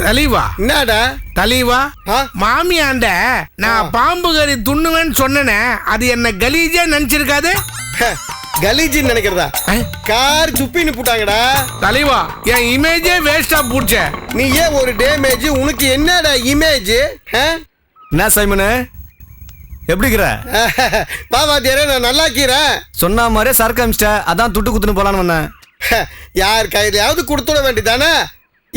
தலைவா என்னடா தலைவா மாமியாண்ட நான் பாம்பு கறி துண்ணுவேன்னு சொன்னேனே அது என்ன கலீஜா நினைச்சிருக்காது. கலீஜி நினைக்கிறதா? கார் துப்பின்னு போட்டாங்கடா. தலைவா என் இமேஜே வேஸ்டா போச்சே. நீ ஏன் ஒரு டேமேஜ்? உனக்கு என்னடா இமேஜ்? என்ன சைமனு எப்படிக்கிற? பாவாத்தியாரே நான் நல்லா இருக்கிறேன். சொன்ன மாதிரியே சரக்கு அமிச்சிட்ட, அதான் துட்டு குத்துன்னு போலான்னு வந்தேன். யார் கையிலையாவது கொடுத்துட வேண்டியதானே?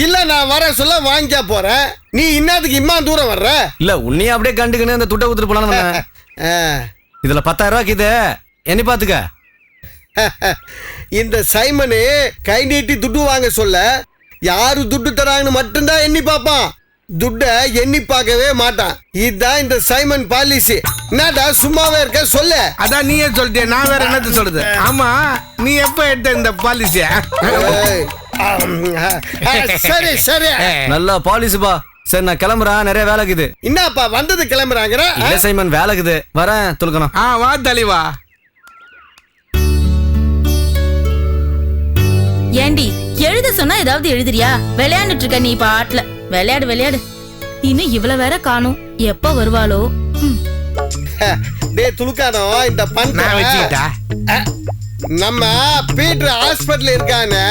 இல்ல நான் வர சொல்ல வாங்கிக்க போறேன். நீ இன்னத்துக்கு இம்மா தூரம் வர்ற? இல்ல உன்னையும் அப்படியே கண்டுக்குன்னு அந்த துட்டை குத்துட்டு போலான்னு வந்தேன். இதுல 10,000 ரூபாய்க்கு இது என்ன பாத்துக்க. இந்த சைமனு கை நீட்டி துட்டு வாங்க சொல்ல யாரு துட்டு தராங்கன்னு மட்டும்தான் எண்ணி பாப்பான். துட்ட எண்ணி பார்க்கவே மாட்டான். இதுதான் இந்த சைமன் பாலிசி. என்னடா சும்மாவே இருக்க சொல்லு. அதான் நீயே சொல்லிட்டே, நான் வேற என்னத்த சொல்றது. ஆமா நீ எப்ப எடுத்த இந்த பாலிசிய? சரி சரி நல்ல பாலிசிப்பா. சரி நான் கிளம்புறேன், நிறைய வேலை இருக்குது. என்னப்பா வந்தது கிளம்புறாங்கிற? சைமன் வேலை இருக்குது, வரேன் துலுக்கணும். வா தலைவா. ஏண்டி எழுத சொன்னா ஏதாவது எழுதுறியா? விளையாண்டுட்டு இருக்க நீ பாட்டுல. விளையாடு விளையாடு. இன்னும் இவ்வளவு வேற காணும். எப்ப வருவாளோ? டேய் துலுக்கானோ, இந்த பண்ண வச்சுக்கிட்டா நம்ம பீட்டர் ஹாஸ்பிட்டல் இருக்கானே,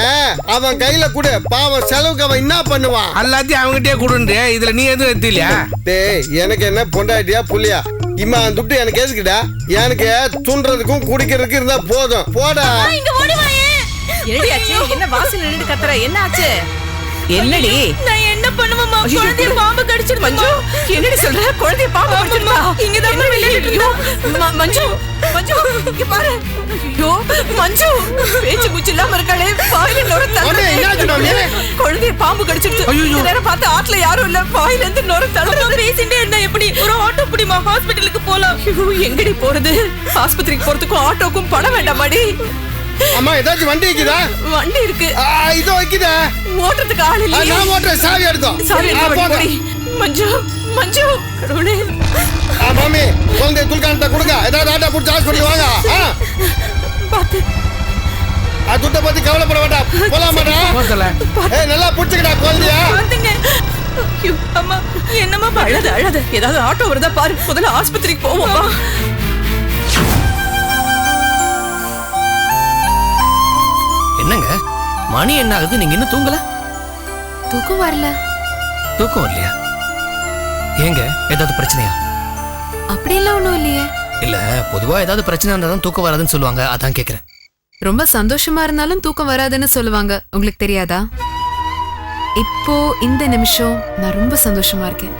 அவன் கையில கூட பாவம் செலவுக்கு அவன் என்ன பண்ணுவான்? எல்லாத்தையும் அவங்ககிட்டயே கொடுண்டு. இதுல நீ எதுவும் எடுத்தியா? டேய் எனக்கு என்ன பொண்டாட்டியா புள்ளியா? இம்மா துட்டு எனக்கு எதுக்குடா? எனக்கு தூண்டுறதுக்கும் குடிக்கிறதுக்கு இருந்தா போதும். போடா. என்ன வாசல் நின்று கத்துற? என்ன ஆச்சு? என்னடி? நான் என்ன பண்ணுவேமா? குழந்தைய பாம்பு கடிச்சிடுச்சு. மஞ்சு என்னடி சொல்ற? குழந்தைய பாம்பு கடிச்சிடுமா? இங்க தான் விளையாடிட்டு இருக்கோம். மஞ்சு மஞ்சு இங்க பாரு. ஐயோ மஞ்சு பேச்சு மூச்சு இல்லாம இருக்காளே. வாயில நொர தள்ளுது. குழந்தைய பாம்பு கடிச்சிடுச்சு. இந்த நேரம் பார்த்து ஆட்ல யாரும் இல்ல. வாயில இருந்து நொர தள்ளுது. பேசிட்டே இருந்தா எப்படி? ஒரு ஆட்டோ பிடிமா, ஹாஸ்பிடலுக்கு போலாம். எங்கடி போறது? ஆஸ்பத்திரிக்கு போறதுக்கும் ஆட்டோக்கும் பணம் வேண்டாமாடி? அம்மா ஏதாச்சும் வண்டி இருக்குதா? வண்டி இருக்கு. இதோ வைக்குதா? ஓட்டுறதுக்கு ஆள் இல்ல. நான் ஓட்டுறேன். சாவி எடுத்தோம். சாவி எடுத்து மஞ்சு மஞ்சு கடவுளே. மாமி குழந்தை துல்கான்ட்ட கொடுங்க. ஏதாவது ஆட்டோ பிடிச்சி ஹாஸ்பிட்டல் வாங்க. பாத்து துட்டை பத்தி கவலைப்பட வேண்டாம். போலாமாடா? நல்லா பிடிச்சிக்கடா குழந்தைய. அம்மா என்னம்மா அழாத அழாத. ஏதாவது ஆட்டோ வருதா பாரு. முதல்ல ஆஸ்பத்திரிக்கு போவோமா? என்னங்க மணி என்ன ஆகுது? நீங்க இன்னும் தூங்கல? தூக்கம் வரல. தூக்கம் வரலையா? ஏங்க ஏதாவது பிரச்சனையா? அப்படியெல்லாம் ஒண்ணும் இல்லையே. இல்ல பொதுவா ஏதாவது பிரச்சனை இருந்தா தான் தூக்கம் வராதுன்னு சொல்லுவாங்க, அதான் கேக்குறேன். ரொம்ப சந்தோஷமா இருந்தாலும் தூக்கம் வராதுன்னு சொல்லுவாங்க, உங்களுக்கு தெரியாதா? இப்போ இந்த நிமிஷம் நான் ரொம்ப சந்தோஷமா இருக்கேன்.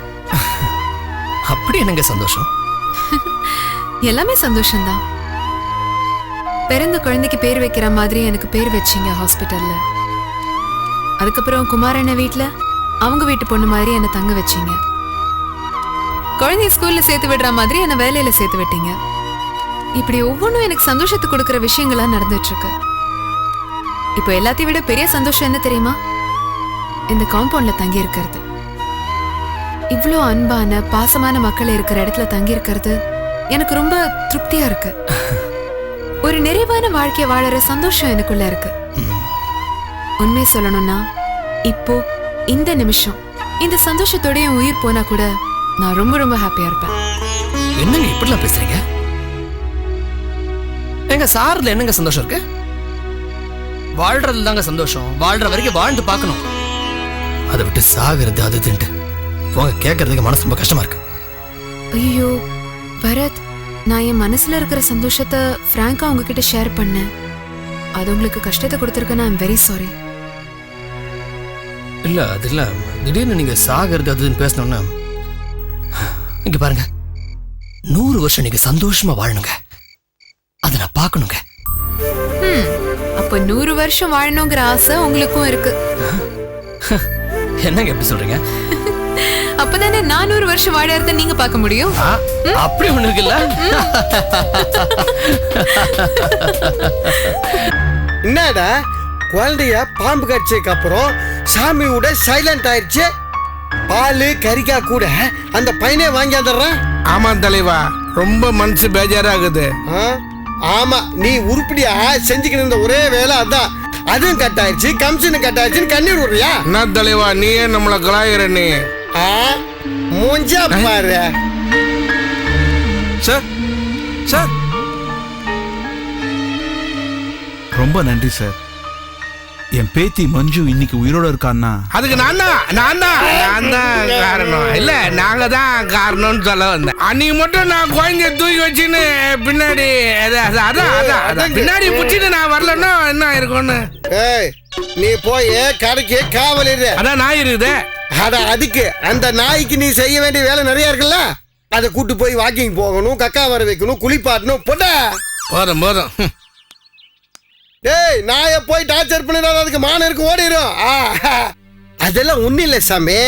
அப்படி என்னங்க சந்தோஷம்? எல்லாமே சந்தோஷம்தான். பிறந்த குழந்தைக்கு பேர் வைக்கிற மாதிரி எனக்கு பேர் வச்சீங்க ஹாஸ்பிட்டல்ல. அதுக்கப்புறம் குமாரண்ண வீட்டுல அவங்க வீட்டு பொண்ணு மாதிரி என்ன தங்க வச்சீங்க. குழந்தைய ஸ்கூல்ல சேர்த்து விடுற மாதிரி என்ன வேலையில சேர்த்து விட்டீங்க. இப்படி ஒவ்வொன்றும் எனக்கு சந்தோஷத்தை கொடுக்கற விஷயங்களா நடந்துட்டு இருக்கு. இப்போ எல்லாத்தையும் விட பெரிய சந்தோஷம் என்ன தெரியுமா? இந்த காம்பவுண்ட்ல தங்கி இருக்கிறது. இவ்வளோ அன்பான பாசமான மக்கள் இருக்கிற இடத்துல தங்கி இருக்கிறது எனக்கு ரொம்ப திருப்தியா இருக்கு. ஒரு நிறைவான வாழ்க்கைய வாழற சந்தோஷம் எனக்குள்ள இருக்கு. உண்மை சொல்லணும்னா இப்போ இந்த நிமிஷம் இந்த சந்தோஷத்தோட என் உயிர் போனா கூட நான் ரொம்ப ரொம்ப ஹாப்பியா இருப்பேன். என்னங்க இப்படிலாம் பேசுறீங்க? எங்க சார்ல என்னங்க சந்தோஷம் இருக்கு? வாழ்றதுல தாங்க சந்தோஷம். வாழ்ற வரைக்கும் வாழ்ந்து பார்க்கணும். அதை விட்டு சாகிறது அது தின்ட்டு போங்க. கேட்கறதுக்கு மனசு ரொம்ப கஷ்டமா இருக்கு. ஐயோ பரத், நான் என் மனசுல இருக்கிற சந்தோஷத்தை பிராங்கா உங்ககிட்ட ஷேர் பண்ணேன். அது உங்களுக்கு கஷ்டத்தை கொடுத்துருக்கேன். I am very sorry. இல்ல அது இல்ல, திடீர்னு நீங்க சாகிறது அதுன்னு பேசணும்னா இங்க பாருங்க, 100 வருஷம் நீங்க சந்தோஷமா வாழணுங்க. அதை நான் பார்க்கணுங்க. அப்ப 100 வருஷம் வாழணுங்கிற ஆசை உங்களுக்கும் இருக்கு. என்னங்க எப்படி சொல்றீங்க? அப்பதானே 400 வருஷம் வாழறத நீங்க பார்க்க முடியும். அப்படி ஒண்ணு இருக்குல்ல? என்னடா குழந்தைய பாம்பு கடிச்சதுக்கு அப்புறம் சாமியோட சைலண்ட் ஆயிடுச்சு. பால் கறிக்கா கூட அந்த பையனே வாங்கி வந்துடுறான். ஆமா தலைவா, ரொம்ப மனசு பேஜாராகுது. ஆமா, நீ உருப்படியா செஞ்சுக்கிட்டு இருந்த ஒரே வேலை அதான். அதுவும் கட் ஆயிடுச்சு, கமிஷன் கட் ஆயிடுச்சுன்னு கண்ணீர் விடுறியா? என்ன தலைவா நீயே நம்மளை கலாயிர நீ? மூஞ்சா பாரு. சார் சார் ரொம்ப நன்றி சார். என் பேத்தி மஞ்சு இன்னைக்கு உயிரோட இருக்கான்னா அதுக்கு நான் தான் காரணம் இல்ல, நாங்க தான் காரணம்னு சொல்ல வந்தேன். அன்னைக்கு மட்டும் நான் குழந்தைய தூக்கி வச்சுன்னு பின்னாடி அதான் பின்னாடி பிடிச்சிட்டு நான் வரலன்னா என்ன இருக்கும்னு. ஏய், நீ போய் கடைக்கு காவலிரு. அதான் நாய் இருக்குது. அதுக்கு அந்த நாய்க்கு நீ செய்ய வேண்டிய வேலை நிறைய இருக்குல்ல. அதை கூட்டு போய் வாக்கிங் போகணும், கக்கா வர வைக்கணும், குளிப்பாட்டணும். போதும் போதும். டேய், நாயை போய் டார்ச்சர் பண்ணிடாத, அதுக்கு மானம் இருக்கு, ஓடிடும். அதெல்லாம் ஒண்ணு இல்ல சாமி.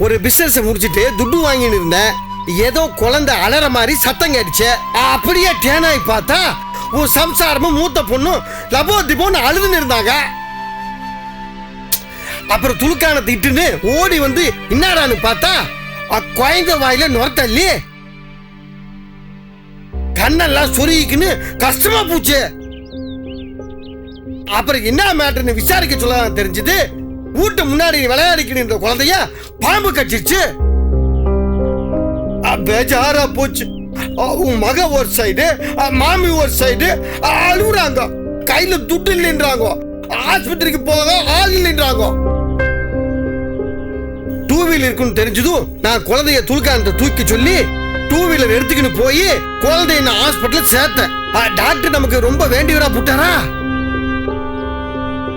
ஒரு பிசினஸ் முடிச்சிட்டு துட்டு வாங்கின்னு இருந்தேன். ஏதோ குழந்தை அலற மாதிரி சத்தம் கேட்டுச்சு. அப்படியே டேனாய் பார்த்தா ஒரு சம்சாரமும் மூத்த பொண்ணும் லபோ திபோன்னு அழுதுன்னு இருந்தாங்க. அப்புறம் துளுக்கானத்தை இட்டுன்னு ஓடி வந்து என்னடான்னு பார்த்தா குழந்தை வாயில நுரத்தள்ளி கண்ணெல்லாம் சொருகிக்குன்னு கஷ்டமா போச்சு. அப்புறம் என்ன மேட்டர்னு விசாரிக்க சொல்ல தெரிஞ்சது. வீட்டு முன்னாடி விளையாடிக்கிட்டு குழந்தைய பாம்பு கட்டிடுச்சு. பேஜாரா போச்சு. உன் மக ஒரு சைடு, மாமி ஒரு சைடு அழுகுறாங்க. கையில துட்டு இல்லைன்றாங்க. ஆஸ்பத்திரிக்கு போக ஆள் இல்லைன்றாங்க. டூ வீலர் இருக்குன்னு தெரிஞ்சதும் நான் குழந்தைய துளுக்கானத்தை தூக்கி சொல்லி டூ வீலர் எடுத்துக்கின்னு போய் குழந்தைய நான் ஹாஸ்பிட்டல் சேர்த்தேன். டாக்டர் நமக்கு ரொம்ப வேண்டியவரா போட்டாரா.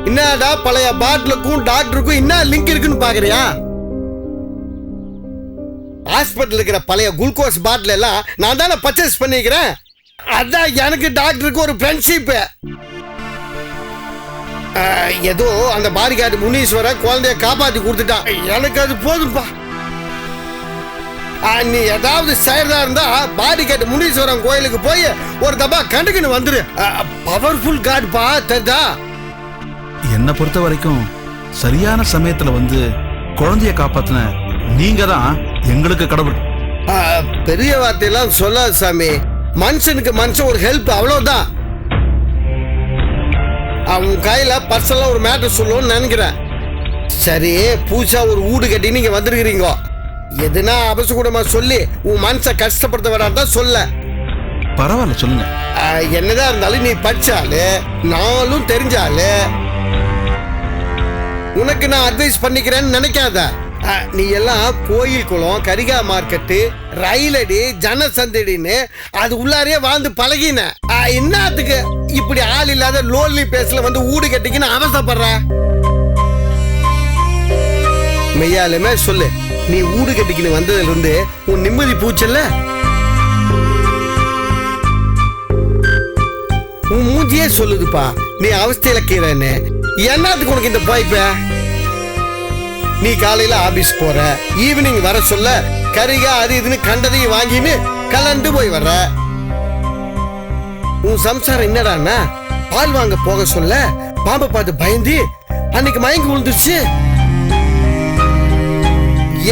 என்னடா பழைய பாட்டிலுக்கும் டாக்டருக்கும் என்ன லிங்க் இருக்குன்னு பாக்குறியா? ஹாஸ்பிட்டல் இருக்கிற பழைய குளுக்கோஸ் பாட்டில் எல்லாம் நான் தானே பர்ச்சேஸ் பண்ணிக்கிறேன். அதான் எனக்கு டாக்டருக்கு ஒரு ஃப்ரெண்ட்ஷிப். ஏதோ அந்த பாரிகார்டு முனீஸ்வர குழந்தைய காப்பாத்தி கொடுத்துட்டான். எனக்கு அது போதும்பா. நீ ஏதாவது செய்யறதா இருந்தா பாரிகார்டு முனீஸ்வரன் கோயிலுக்கு போய் ஒரு தப்பா கண்டுக்குன்னு வந்துரு. பவர்ஃபுல் காட் பா, தெரிதா? என்னை பொறுத்த வரைக்கும் சரியான சமயத்துல வந்து குழந்தைய காப்பாத்தின நீங்க தான் எங்களுக்கு கடவுள். பெரிய வார்த்தையெல்லாம் சொல்லாது சாமி. மனுஷனுக்கு மனுஷன் ஒரு ஹெல்ப், அவ்வளவுதான். அவன் கையில பர்சனலா ஒரு மேட்டர் சொல்லுவோம்னு நினைக்கிறேன். சரி, பூசா ஒரு வீடு கட்டி நீங்க வந்திருக்கிறீங்க. எதுனா அபசகுடமா சொல்லி உன் மனசை கஷ்டப்படுத்த வேண்டாம் சொல்ல. பரவாயில்ல, சொல்லுங்க. என்னதான் இருந்தாலும் நீ படிச்சாலு, நானும் தெரிஞ்சாலு, உனக்கு நான் அட்வைஸ் பண்ணிக்கிறேன்னு நினைக்காத. நீ எல்லாம் கோயில் குளம், கரிகா மார்க்கெட்டு, ரயிலடி, ஜனசந்தடின்னு அது உள்ளாரே வாழ்ந்து பழகின. என்னத்துக்கு இப்படி ஆள் இல்லாத லோன்லி பேஸ்ல வந்து ஊடு கட்டிக்கின்னு அவசப்படுற? மெய்யாலுமே சொல்லு, நீ ஊடு கட்டிக்கின்னு வந்ததுல இருந்து உன் நிம்மதி பூச்சல்ல? உன் மூஞ்சியே சொல்லுதுப்பா நீ அவஸ்தையில கீழன்னு. என்னத்துக்கு உனக்கு இந்த பாய்ப்ப? நீ காலையில ஆபீஸ் போற, ஈவினிங் வர சொல்ல கரிகா அது இதுன்னு கண்டதையும் வாங்கின்னு கலந்து போய் வர்ற. உன் சம்சாரம் என்னடான்னா பால் வாங்க போக சொல்ல பாம்பை பார்த்து பயந்து அன்னைக்கு மயங்கி விழுந்துருச்சு.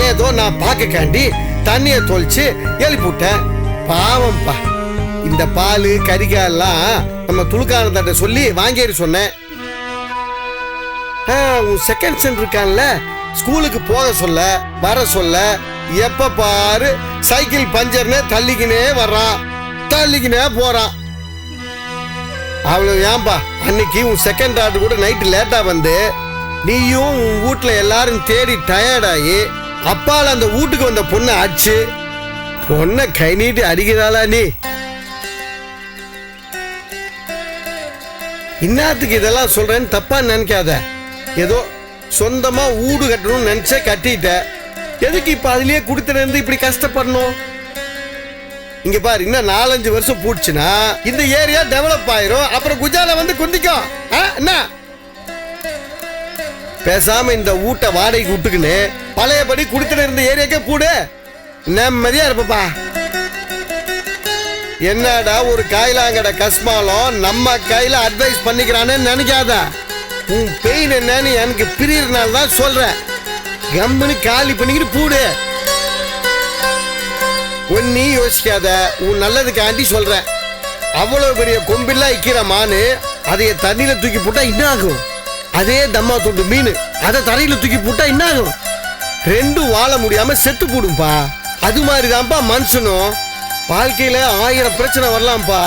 ஏதோ நான் பார்க்க காண்டி தண்ணிய தொலைச்சு எழுப்பிவிட்டேன். பாவம்பா. இந்த பால் கரிகா எல்லாம் நம்ம துளுக்கானத்தை சொல்லி வாங்கிடு சொன்னேன். உன் செகண்ட் சன் இருக்கான்ல, ஸ்கூலுக்கு போக சொல்ல வர சொல்ல எப்ப பாரு சைக்கிள் பஞ்சர்னு தள்ளிக்கினே வர்றான், தள்ளிக்கினே போறான். அவ்வளவு ஏன்பா அன்னைக்கு உன் செகண்ட் ஆர்டர் கூட நைட்டு லேட்டா வந்து நீயும் உன் வீட்டுல எல்லாரும் தேடி டயர்டாகி அப்பால அந்த வீட்டுக்கு வந்த பொண்ணை அடிச்சு பொண்ணை கை நீட்டி அடிக்கிறாளா நீ? இன்னத்துக்கு இதெல்லாம் சொல்றேன்னு தப்பா நினைக்காத. ஏதோ சொந்தமா வீடு கட்டணும்னு நினைச்ச கட்டிட்ட. எதுக்கு இப்ப அதுலயே குடுத்துட்டு இருந்து இப்படி கஷ்டப்படணும்? இங்க பாரு, இன்னும் 4-5 வருஷம் போச்சுன்னா இந்த ஏரியா டெவலப் ஆயிரும். அப்புறம் குஜால வந்து குந்திக்கும். என்ன பேசாம இந்த வீட்டை வாடகைக்கு விட்டுக்குன்னு பழையபடி குடுத்துட்டு இருந்த ஏரியாக்கே கூடு, நிம்மதியா இருப்பா. என்னடா ஒரு காயிலாங்கட கஸ்மாலம் நம்ம கையில அட்வைஸ் பண்ணிக்கிறானே நினைக்காத. உன் பெயின் என்னன்னு எனக்கு பிரியறனால தான் சொல்றேன். கம்பெனி காலி பண்ணிக்கிட்டு கூடு. ஒன்னி யோசிக்காத, உன் நல்லதுக்காண்டி சொல்றேன். அவ்வளவு பெரிய கொம்பில்லா இக்கிற மானு அதைய தண்ணியில தூக்கி போட்டா என்ன ஆகும்? அதே தம்மா துண்டு மீன் அதை தரையில தூக்கி போட்டா என்ன ஆகும்? ரெண்டும் வாழ முடியாம செத்து போடும்பா. அது மாதிரிதான்ப்பா மனுஷனும். வாழ்க்கையில 1000 பிரச்சனை வரலாம்ப்பா.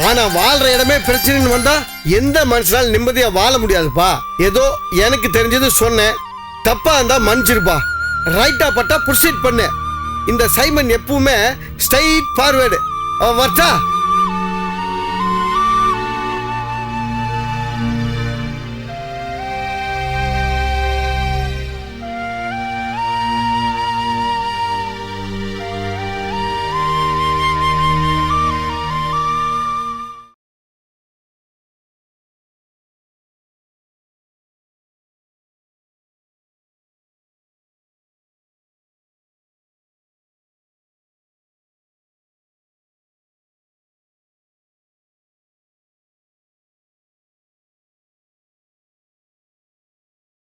ஆனா வாழ்ற இடமே பிரச்சனைன்னு வந்தா எந்த மனுஷனால நிம்மதியா வாழ முடியாதுப்பா. ஏதோ எனக்கு தெரிஞ்சது சொன்னேன். தப்பா இருந்தா மன்னிச்சிருப்பா. ரைட்டா பட்டா ப்ரொசீட் பண்ணு. இந்த சைமன் எப்பவுமே ஸ்ட்ரைட் ஃபார்வேர்டு. வரட்டா?